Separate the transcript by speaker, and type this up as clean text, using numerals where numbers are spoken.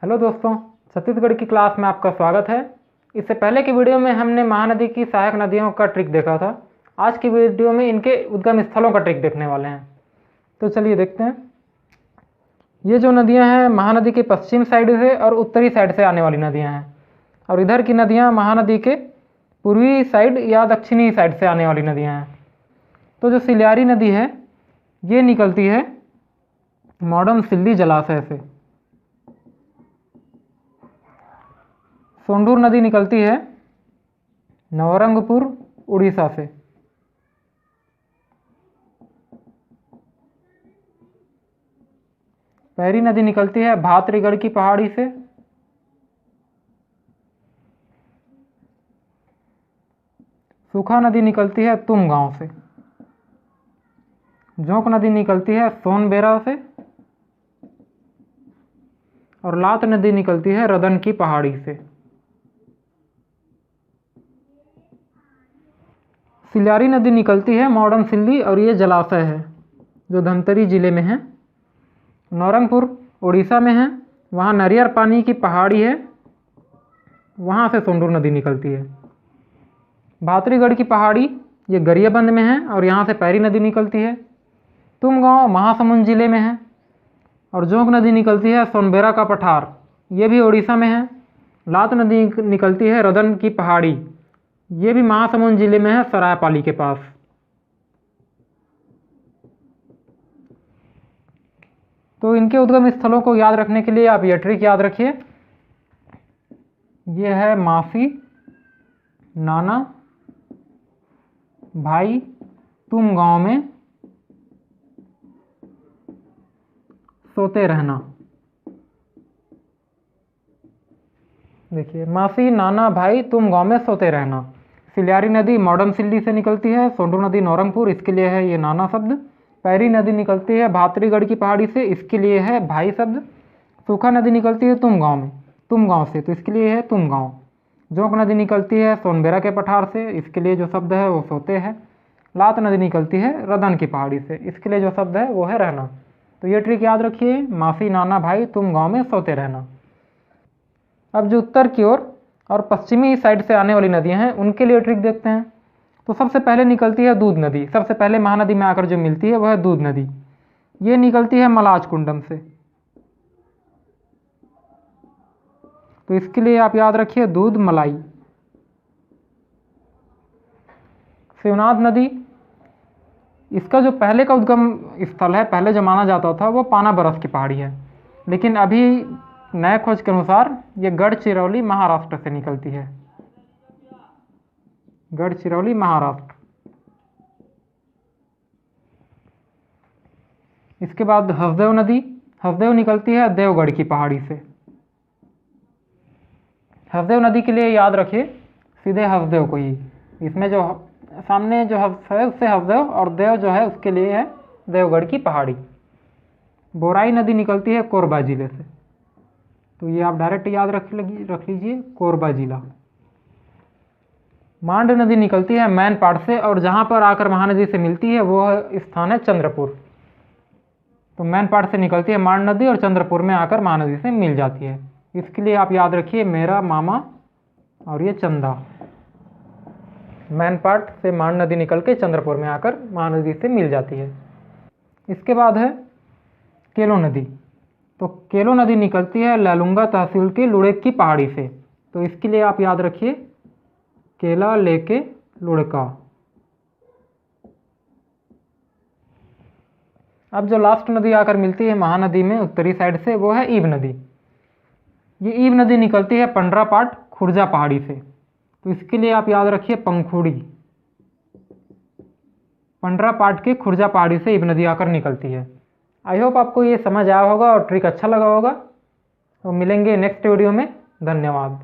Speaker 1: Hello दोस्तों, छत्तीसगढ़ की class में आपका स्वागत है। इससे पहले की वीडियो में हमने महानदी की सहायक नदियों का ट्रिक देखा था। आज की वीडियो में इनके उद्गम स्थलों का ट्रिक देखने वाले हैं। तो चलिए देखते हैं। ये जो नदियां हैं महानदी के पश्चिम साइड से और उत्तरी साइड से आने वाली नदियां हैं, और इधर की नदियां महानदी के पूर्वी साइड या दक्षिणी साइड से आने वाली नदियाँ हैं। तो जो सिल्यारी नदी है ये निकलती है मॉडर्न सिल्ली जलाशय से। सोंढूर नदी निकलती है नवरंगपुर उड़ीसा से। पैरी नदी निकलती है भातरीगढ़ की पहाड़ी से। सूखा नदी निकलती है तुम गांव से। जोंक नदी निकलती है सोनबेरा से। और लात नदी निकलती है रदन की पहाड़ी से। सिल्यारी नदी निकलती है मॉडर्न सिल्ली और ये जलाशय है जो धमतरी जिले में है। नौरंगपुर उड़ीसा में है, वहाँ नारियर पानी की पहाड़ी है, वहाँ से सोंढूर नदी निकलती है। भातरीगढ़ की पहाड़ी ये गरियाबंद में है और यहाँ से पैरी नदी निकलती है। तुम गांव महासमुंद जिले में है। और जोंक नदी निकलती है सोनबेरा का पठार, ये भी उड़ीसा में है। लात नदी निकलती है रदन की पहाड़ी, ये भी महासमुंद जिले में है, सरायपाली के पास। तो इनके उद्गम स्थलों को याद रखने के लिए आप ये ट्रिक याद रखिए। ये है मासी, नाना, भाई, तुम गांव में सोते रहना। देखिए, मासी, नाना, भाई, तुम गांव में सोते रहना। सिल्यारी नदी मॉडर्न सिल्ली से निकलती है। सोंढूर नदी नौरंगपुर, इसके लिए है ये नाना शब्द। पैरी नदी निकलती है भातरीगढ़ की पहाड़ी से, इसके लिए है भाई शब्द। सूखा नदी निकलती है तुम गांव में, तुम गांव से, तो इसके लिए है तुम गांव। जोंक नदी निकलती है सोनबेरा के पठार से, इसके लिए जो शब्द है वो सोते है। लात नदी निकलती है रदन की पहाड़ी से, इसके लिए जो शब्द है वो है रहना। तो ये ट्रिक याद रखिए, मासी, नाना, भाई, तुम गाँव में सोते रहना। अब जो उत्तर की ओर और पश्चिमी साइड से आने वाली नदियां हैं उनके लिए ट्रिक देखते हैं। तो सबसे पहले निकलती है दूध नदी। सबसे पहले महानदी में आकर जो मिलती है वह है दूध नदी। ये निकलती है मलाज कुंडम से। तो इसके लिए आप याद रखिए दूध मलाई। शिवनाथ नदी, इसका जो पहले का उद्गम स्थल है, पहले जो माना जाता था वो पाना बरस की पहाड़ी है, लेकिन अभी नए खोज के अनुसार ये गढ़चिरौली महाराष्ट्र से निकलती है। गढ़चिरौली महाराष्ट्र। इसके बाद हसदेव नदी। हसदेव निकलती है देवगढ़ की पहाड़ी से। हसदेव नदी के लिए याद रखिए सीधे हसदेव को ही, इसमें जो सामने जो है उससे हसदेव, और देव जो है उसके लिए है देवगढ़ की पहाड़ी। बोराई नदी निकलती है कोरबा जिले से। तो ये आप डायरेक्ट याद रख लीजिए कोरबा जिला। मांड नदी निकलती है मैनपाट से, और जहाँ पर आकर महानदी से मिलती है वो स्थान है चंद्रपुर। तो मैनपाट से निकलती है मांड नदी और चंद्रपुर में आकर महानदी से मिल जाती है। इसके लिए आप याद रखिए मेरा मामा और ये चंदा। मैनपाट से मांड नदी निकल के चंद्रपुर में आकर महानदी से मिल जाती है। इसके बाद है केलो नदी। तो केलो नदी निकलती है लैलूंगा तहसील के लुड़ेक की पहाड़ी से। तो इसके लिए आप याद रखिए केला लेके लुड़का। अब जो लास्ट नदी आकर मिलती है महानदी में उत्तरी साइड से वो है ईब नदी। ये ईब नदी निकलती है पंडरापाट खुर्जा पहाड़ी से। तो इसके लिए आप याद रखिए पंखुड़ी। पंडरापाट के खुर्जा पहाड़ी से ईब नदी आकर निकलती है। आई होप आपको ये समझ आया होगा और ट्रिक अच्छा लगा होगा। तो मिलेंगे नेक्स्ट वीडियो में। धन्यवाद।